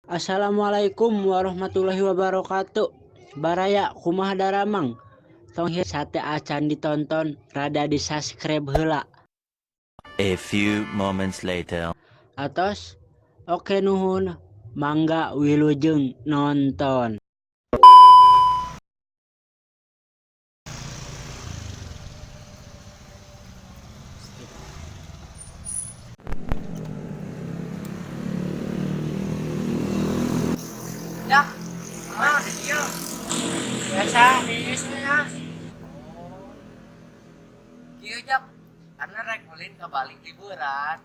Assalamualaikum warahmatullahi wabarakatuh. Baraya kumaha daramang. Tong sate acan ditonton rada di subscribe heula. A few moments later. Atos oke nuhun. Mangga wilujeng nonton. Ya, iya. Biasa bisnisnya. Iya, Jak. Karena rek ulin ke balik liburan.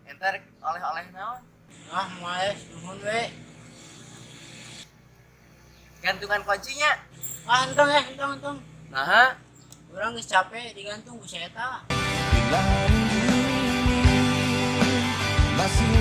Ente rek oleh-oleh naon? Ah, maes nuhun we. Gantungan kuncinya. Ah, entong. Nah, urang geus capek digantung ku si eta. Bila rindu ini masih